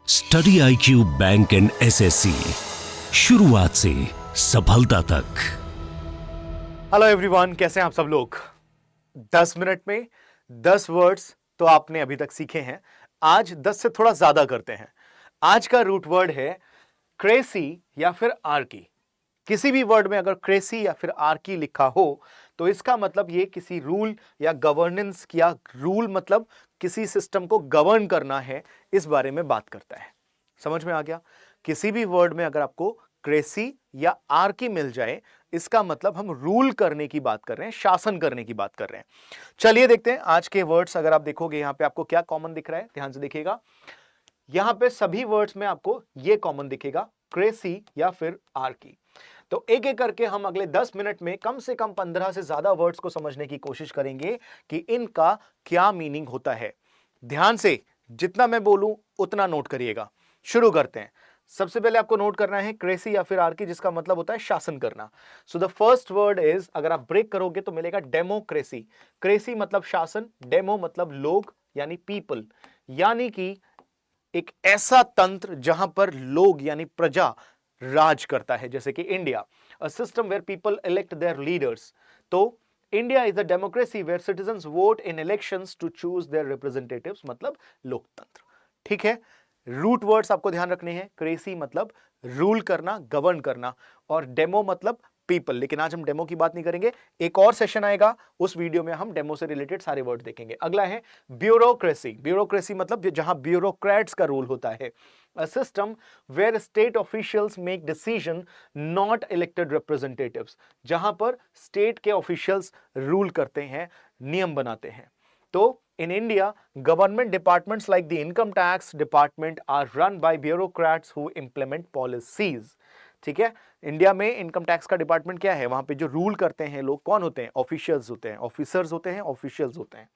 Study IQ bank and SSC, शुरुआत से सफलता तक। हेलो एवरीवन, कैसे हैं आप सब लोग। 10 मिनट में 10 वर्ड्स तो आपने अभी तक सीखे हैं। आज 10 से थोड़ा ज्यादा करते हैं। आज का रूट वर्ड है क्रेसी या फिर आर्की। किसी भी वर्ड में अगर क्रेसी या फिर आर्की लिखा हो तो इसका मतलब ये किसी रूल या गवर्नेंस या रूल मतलब किसी सिस्टम को गवर्न करना है, इस बारे में बात करता है। समझ में आ गया। किसी भी वर्ड में अगर आपको क्रेसी या आर्की मिल जाए, इसका मतलब हम रूल करने की बात कर रहे हैं, शासन करने की बात कर रहे हैं। चलिए देखते हैं आज के वर्ड्स। अगर आप देखोगे यहां पे आपको क्या कॉमन दिख रहा है, ध्यान से देखिएगा। यहां पे सभी वर्ड्स में आपको ये कॉमन दिखेगा, क्रेसी या फिर आर्की। तो एक एक करके हम अगले 10 मिनट में कम से कम 15 से ज्यादा वर्ड्स को समझने की कोशिश करेंगे कि इनका क्या मीनिंग होता है। ध्यान से जितना मैं बोलूं उतना नोट करिएगा। शुरू करते हैं। सबसे पहले आपको नोट करना है क्रेसी या फिर आर्की, जिसका मतलब होता है शासन करना। So the first word is, अगर आप ब्रेक करोगे तो मिलेगा डेमोक्रेसी। क्रेसी मतलब शासन, डेमो मतलब लोग यानी पीपल, यानी कि एक ऐसा तंत्र जहां पर लोग यानी प्रजा राज करता है, जैसे कि India, a system where people elect their leaders. तो India is a democracy where citizens vote in elections to choose their representatives, मतलब लोकतंत्र। ठीक है। रूट वर्ड्स आपको ध्यान रखने हैं। क्रेसी मतलब रूल करना, गवर्न करना, और डेमो मतलब पीपल। लेकिन आज हम डेमो की बात नहीं करेंगे, एक और सेशन आएगा, उस वीडियो में हम डेमो से रिलेटेड सारे वर्ड देखेंगे। अगला है ब्यूरोक्रेसी। ब्यूरोक्रेसी मतलब जहां ब्यूरोक्रेट्स का रूल होता है, a system where state officials make decision, not elected representatives। जहां पर स्टेट के ऑफिशियल्स रूल करते हैं, नियम बनाते हैं। तो in India, government departments like the income tax department are run by bureaucrats who implement policies। ठीक है। इंडिया में इनकम टैक्स का डिपार्टमेंट क्या है, वहां पे जो रूल करते हैं लोग कौन होते हैं, ऑफिशियल्स होते हैं, ऑफिसर्स होते हैं, ऑफिशियल्स होते हैं।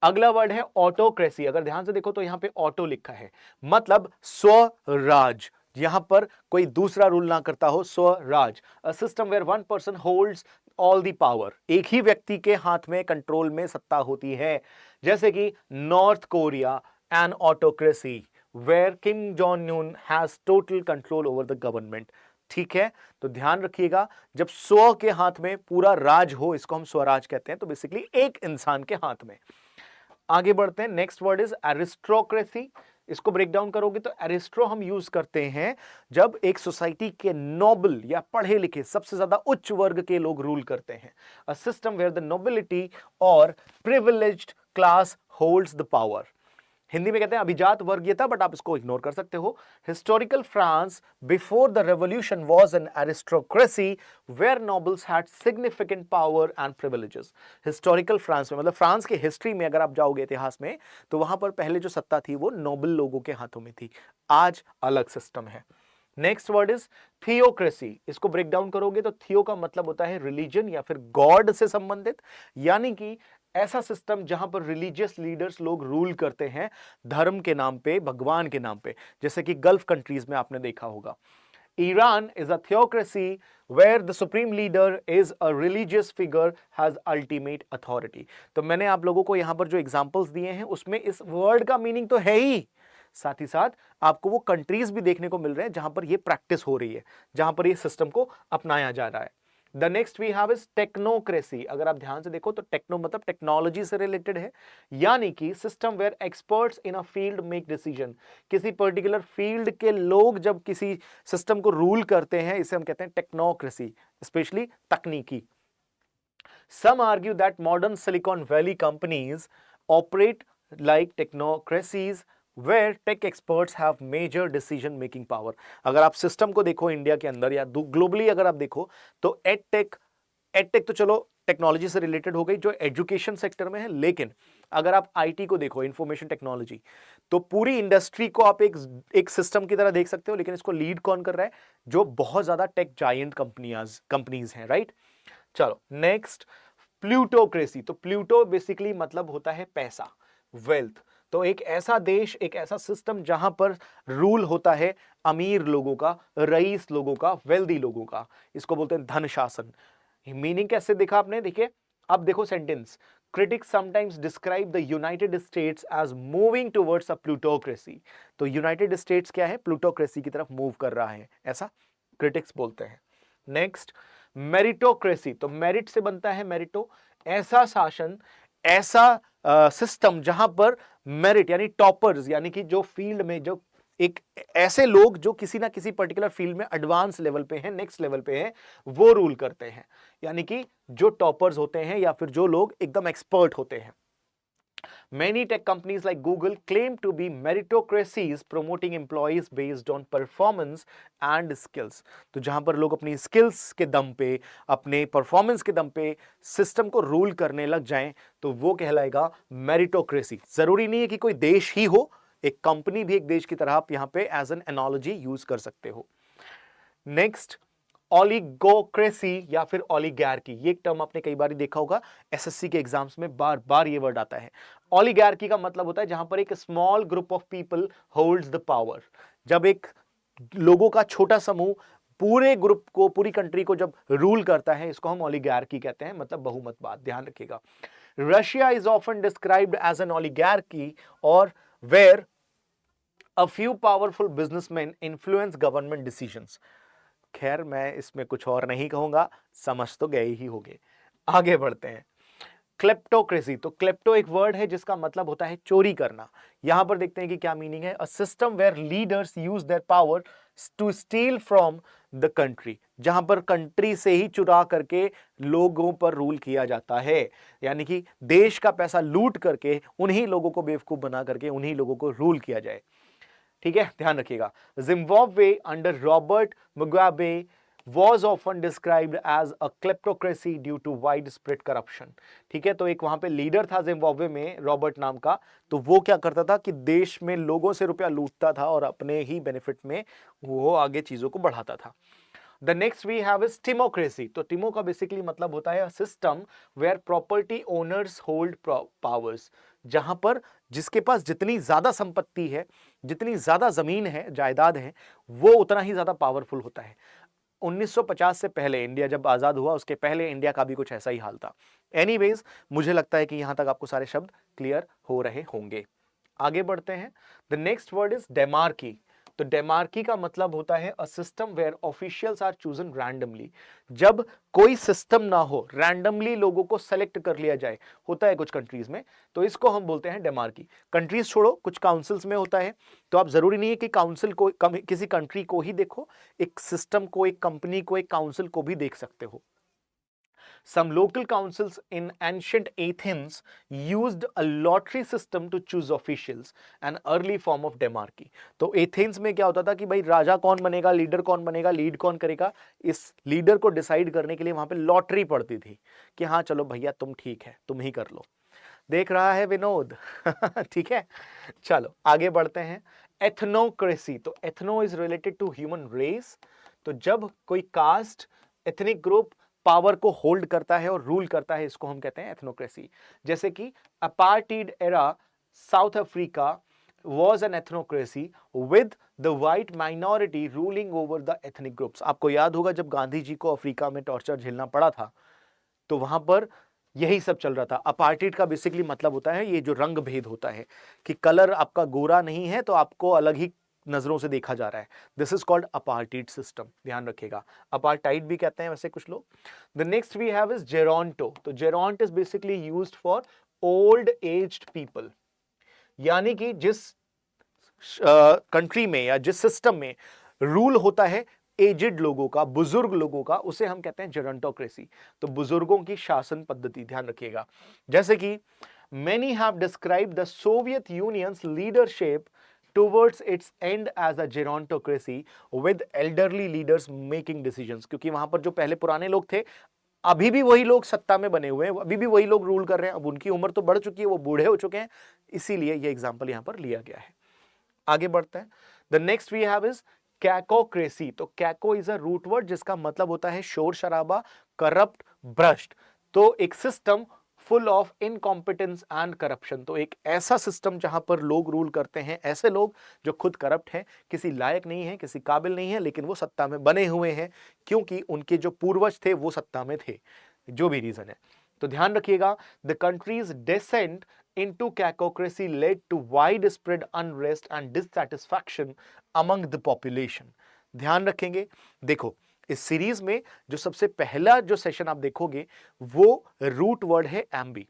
अगला वर्ड है ऑटोक्रेसी। अगर ध्यान से देखो तो यहां पे ऑटो लिखा है, मतलब स्वराज। यहां पर कोई दूसरा रूल ना करता हो, Swaraj. A system where one person holds all the power. एक ही व्यक्ति के हाथ में कंट्रोल में सत्ता होती है, जैसे कि North Korea an autocracy where Kim Jong Un has total control over the government. ठीक है। तो ध्यान रखिएगा, जब स्व के हाथ में पूरा राज हो, इसको हम स्वराज कहते हैं। तो बेसिकली एक इंसान के हाथ में। आगे बढ़ते हैं। Next word is aristocracy. इसको ब्रेक डाउन करोगे तो एरिस्ट्रो हम यूज करते हैं जब एक सोसाइटी के नोबल या पढ़े लिखे सबसे ज्यादा उच्च वर्ग के लोग रूल करते हैं। A system where the nobility और privileged class holds the power. Hindi में कहते हैं अभिजात वर्गीयता, बट आप इसको इग्नोर कर सकते हो। Historical France before the revolution was an aristocracy where nobles had significant power and privileges. Historical France में मतलब फ्रांस की हिस्ट्री में अगर आप जाओगे इतिहास में, तो वहां पर पहले जो सत्ता थी वो नोबल लोगों के हाथों में थी। आज अलग सिस्टम है। Next word is theocracy. इसको ब्रेक डाउन करोगे तो थियो का मतलब होता है रिलीजन या फिर गॉड से संबंधित, यानी कि ऐसा सिस्टम जहां पर रिलीजियस लीडर्स लोग रूल करते हैं धर्म के नाम पे, भगवान के नाम पे, जैसे कि गल्फ कंट्रीज में आपने देखा होगा। Iran is a theocracy where the supreme leader is a religious figure has ultimate authority. तो मैंने आप लोगों को यहां पर जो एग्जांपल्स दिए हैं उसमें इस वर्ड का मीनिंग तो है ही, साथ ही साथ आपको वो कंट्रीज भी देखने को मिल रहे हैं जहां पर ये प्रैक्टिस हो रही है, जहां पर ये सिस्टम को अपनाया जा रहा है। The next we have is technocracy. अगर आप ध्यान से देखो तो टेक्नो मतलब टेक्नोलॉजी से रिलेटेड है, यानी कि system where experts in a field make decision. किसी पर्टिकुलर फील्ड के लोग जब किसी सिस्टम को रूल करते हैं, इसे हम कहते हैं टेक्नोक्रेसी, स्पेशली तकनीकी। Some argue that modern Silicon Valley companies operate like technocracies where tech experts have major decision making power। अगर आप सिस्टम को देखो इंडिया के अंदर या ग्लोबली अगर आप देखो तो एडटेक तो चलो टेक्नोलॉजी से रिलेटेड हो गई जो एजुकेशन सेक्टर में है, लेकिन अगर आप आईटी को देखो, इंफॉर्मेशन टेक्नोलॉजी, तो पूरी इंडस्ट्री को आप एक सिस्टम की तरह देख सकते हो। लेकिन इसको लीड कौन कर रहा है, जो बहुत ज्यादा टेक जायंट कंपनीज हैं, राइट। चलो नेक्स्ट, प्लूटोक्रेसी। तो प्लूटो बेसिकली मतलब होता है पैसा, वेल्थ। तो एक ऐसा देश, एक ऐसा सिस्टम जहां पर रूल होता है अमीर लोगों का, रईस लोगों का, वेल्दी लोगों का, इसको बोलते हैं धन शासन। मीनिंग कैसे देखा आपने, देखिए अब देखो sentence, critics sometimes describe the United States as moving towards a plutocracy. तो यूनाइटेड स्टेट्स क्या है, प्लूटोक्रेसी की तरफ मूव कर रहा है, ऐसा क्रिटिक्स बोलते हैं। नेक्स्ट, मेरिटोक्रेसी, तो मेरिट से बनता है मेरिटो, ऐसा शासन, ऐसा सिस्टम जहां पर मेरिट यानी टॉपर्स, यानी कि जो फील्ड में जो एक ऐसे लोग जो किसी ना किसी पर्टिकुलर फील्ड में एडवांस लेवल पे हैं, नेक्स्ट लेवल पे हैं, वो रूल करते हैं, यानी कि जो टॉपर्स होते हैं या फिर जो लोग एकदम एक्सपर्ट होते हैं। Many tech companies like Google claim to be meritocracies promoting employees based on performance and skills. तो जहां पर लोग अपनी स्किल्स के दम पे, अपने परफॉर्मेंस के दम पे सिस्टम को रूल करने लग जाएं, तो वो कहलाएगा मेरिटोक्रेसी। जरूरी नहीं है कि कोई देश ही हो, एक कंपनी भी एक देश की तरह आप यहां पे एज एन एनालॉजी यूज कर सकते हो। नेक्स्ट, ओलिगोक्रेसी या फिर ओलिगार्की, ये एक टर्म आपने कई बार देखा होगा, एसएससी के एग्जाम्स में बार बार ये वर्ड आता है। ओलिगार्की का मतलब होता है जहां पर एक small group of people holds the power. जब एक लोगों का छोटा समूह पूरे ग्रुप को, पूरी कंट्री को जब रूल करता है, इसको हम ओलिगार्की कहते हैं, मतलब बहुमतवाद, ध्यान रखिएगा। Russia is often described as an oligarchy और where a few powerful businessmen influence government decisions. खैर मैं इसमें कुछ और नहीं कहूंगा, समझ तो गए ही होंगे। आगे बढ़ते हैं। क्लेप्टोक्रेसी, तो क्लेप्टो एक वर्ड है जिसका मतलब होता है चोरी करना। यहां पर देखते हैं कि क्या मीनिंग है। A system where leaders use their power to steal from the country, जहां पर कंट्री से ही चुरा करके लोगों पर रूल किया जाता है, यानी कि देश का पैसा लूट करके उन्हीं लोगों को बेवकूफ बना करके उन्हीं लोगों को रूल किया जाए। ठीक है, ध्यान रखिएगा। Zimbabwe under Robert Mugabe was often described as a kleptocracy due to widespread corruption। ठीक है, तो एक वहां पे लीडर था जिम्बाब्वे में, रॉबर्ट नाम का, तो वो क्या करता था कि देश में लोगों से रुपया लूटता था और अपने ही बेनिफिट में वो आगे चीजों को बढ़ाता था। The next we have is timocracy. तो टिमो का बेसिकली मतलब होता है system where property owners hold powers, जहां पर जिसके पास जितनी ज्यादा संपत्ति है, जितनी ज्यादा जमीन है, जायदाद है, वो उतना ही ज्यादा पावरफुल होता है। 1950 से पहले, इंडिया जब आजाद हुआ उसके पहले इंडिया का भी कुछ ऐसा ही हाल था। एनीवेज, मुझे लगता है कि यहां तक आपको सारे शब्द क्लियर हो रहे होंगे। आगे बढ़ते हैं। The next word is demarchy. तो डेमार्की का मतलब होता है a system where officials are chosen randomly. जब कोई सिस्टम ना हो, रैंडमली लोगों को सेलेक्ट कर लिया जाए, होता है कुछ कंट्रीज में, तो इसको हम बोलते हैं डेमार्की। कंट्रीज छोड़ो, कुछ काउंसिल्स में होता है, तो आप जरूरी नहीं है कि काउंसिल को, किसी कंट्री को ही देखो, एक सिस्टम को, एक कंपनी को, एक काउंसिल को भी देख सकते हो। Some local councils in ancient Athens used a lottery system to choose officials, an early form of demarchy। तो एथेंस में क्या होता था कि भाई राजा कौन बनेगा, लीडर कौन बनेगा, लीड कौन करेगा, इस लीडर को डिसाइड करने के लिए वहां पे लॉटरी पड़ती थी कि हाँ चलो भैया तुम ठीक है, तुम ही कर लो। देख रहा है विनोद ठीक है, चलो आगे बढ़ते हैं। एथनोक्रेसी, तो ethno is related to human race. तो जब कोई कास्ट, एथनिक ग्रुप पावर को होल्ड करता है और रूल करता है, इसको हम कहते हैं एथनोक्रेसी। जैसे कि apartheid era South Africa was an ethnocracy with the white minority ruling over the ethnic groups। आपको याद होगा जब गांधी जी को अफ्रीका में टॉर्चर झेलना पड़ा था, तो वहां पर यही सब चल रहा था। अपार्टीड का बेसिकली मतलब होता है ये जो रंग भेद होता है, कि कलर आपका गोरा नहीं है तो आपको अलग ही नजरों से देखा जा रहा है। This is called apartheid system, ध्यान रखिएगा। अपार्टाइड भी कहते हैं वैसे कुछ लोग। The next we have is geronto. तो geront is basically used for old aged people, यानी कि जिस कंट्री में या जिस सिस्टम में रूल होता है एजेड लोगों का, बुजुर्ग लोगों का, उसे हम कहते हैं जेरोंटोक्रेसी। तो बुजुर्गों की शासन पद्धति, ध्यान रखिएगा। जैसे कि many have described the Soviet unions leadership towards its end as a gerontocracy with elderly leaders making decisions। क्योंकि वहां पर जो पहले पुराने लोग थे, अभी भी वही लोग सत्ता में बने हुए हैं, अभी भी वही लोग रूल कर रहे हैं। अब उनकी उम्र तो बढ़ चुकी है, वो बूढ़े हो चुके हैं, इसीलिए ये एग्जाम्पल यहां पर लिया गया है। आगे बढ़ते हैं। The next we have is cacocracy. तो caco is a root word जिसका मतलब होता है शोर शराबा, करप्ट, भ्रष्ट। तो एक system full of incompetence and corruption. तो एक ऐसा सिस्टम जहां पर लोग रूल करते हैं, ऐसे लोग जो खुद करप्ट हैं, किसी लायक नहीं है, किसी काबिल नहीं है, लेकिन वो सत्ता में बने हुए हैं क्योंकि उनके जो पूर्वज थे वो सत्ता में थे, जो भी रीजन है। तो ध्यान रखिएगा, the countries descent into cacocracy led to widespread unrest and dissatisfaction among the population. ध्यान रखेंगे। देखो, इस सीरीज में जो सबसे पहला जो सेशन आप देखोगे वो रूट वर्ड है एम्बी।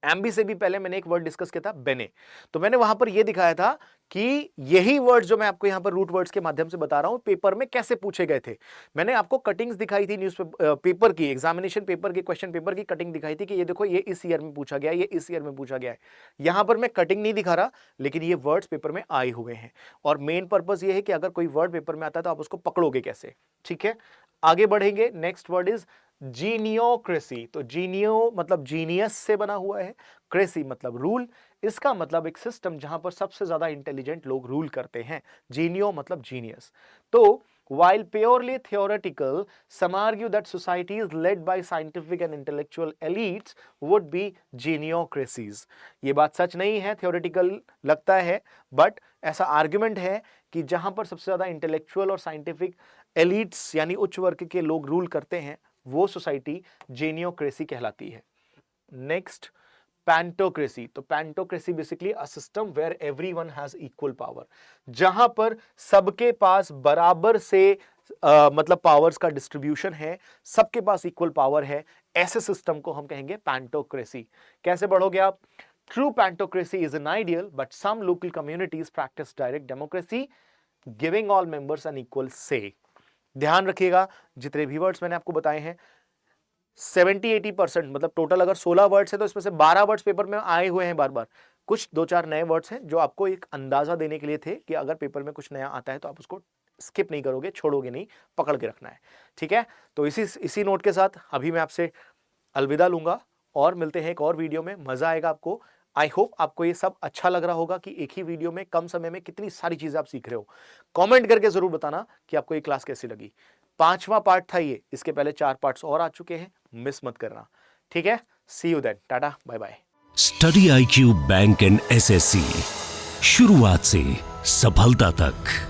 एम्बी से भी पहले मैंने एक वर्ड डिस्कस किया था बेने। तो मैंने वहां पर यह दिखाया था कि यही वर्ड जो मैं आपको यहां पर रूट वर्ड्स के माध्यम से बता रहा हूं पेपर में कैसे पूछे गए थे। मैंने आपको कटिंग्स दिखाई थी न्यूज पेपर की, एग्जामिनेशन पेपर की, क्वेश्चन पेपर की कटिंग दिखाई थी कि ये देखो, ये इस ईयर में पूछा गया, ये इस ईयर में पूछा गया है। यहां पर मैं कटिंग नहीं दिखा रहा, लेकिन ये वर्ड्स पेपर में आए हुए हैं। और मेन पर्पज ये है कि अगर कोई वर्ड पेपर में आता है तो आप उसको पकड़ोगे कैसे। ठीक है, आगे बढ़ेंगे। Next word is geniocracy. तो जीनियो मतलब जीनियस से बना हुआ है, क्रेसी मतलब रूल। इसका मतलब एक सिस्टम जहां पर सबसे ज्यादा इंटेलिजेंट लोग रूल करते हैं। जीनियो मतलब जीनियस। तो while purely theoretical, some argue that societies led by scientific and intellectual elites would be geniocracies. ये बात सच नहीं है, theoretical लगता है, बट ऐसा आर्ग्यूमेंट है कि जहां पर सबसे ज्यादा इंटेलेक्चुअल और साइंटिफिक एलिट्स यानी उच्च वर्ग के लोग रूल करते हैं वो सोसाइटी जेनियोक्रेसी कहलाती है। Next, pantocracy. तो pantocracy basically a system where everyone has equal power, जहां पर सबके पास बराबर से मतलब पावर्स का डिस्ट्रीब्यूशन है, सबके पास इक्वल पावर है, ऐसे सिस्टम को हम कहेंगे पैंटोक्रेसी। कैसे बढ़ोगे आप? True pantocracy is an ideal but some local communities practice direct democracy giving all members an equal say. ध्यान रखिएगा, जितने भी वर्ड्स मैंने आपको बताए हैं 70-80% मतलब टोटल अगर 16 वर्ड्स है तो इसमें से 12 वर्ड्स पेपर में आए हुए हैं बार बार। कुछ 2-4 नए वर्ड्स हैं जो आपको एक अंदाजा देने के लिए थे कि अगर पेपर में कुछ नया आता है तो आप उसको स्किप नहीं करोगे, छोड़ोगे नहीं, पकड़ के रखना है। ठीक है, तो इसी नोट के साथ अभी मैं आपसे अलविदा लूंगा और मिलते हैं एक और वीडियो में। मजा आएगा आपको। आई होप आपको ये सब अच्छा लग रहा होगा कि एक ही वीडियो में कम समय में कितनी सारी चीजें आप सीख रहे हो। कमेंट करके जरूर बताना कि आपको ये क्लास कैसी लगी। 5वां पार्ट था ये, इसके पहले 4 पार्ट्स और आ चुके हैं, मिस मत करना। ठीक है, see you then, tata bye bye. Study IQ bank and SSC, शुरुआत से सफलता तक।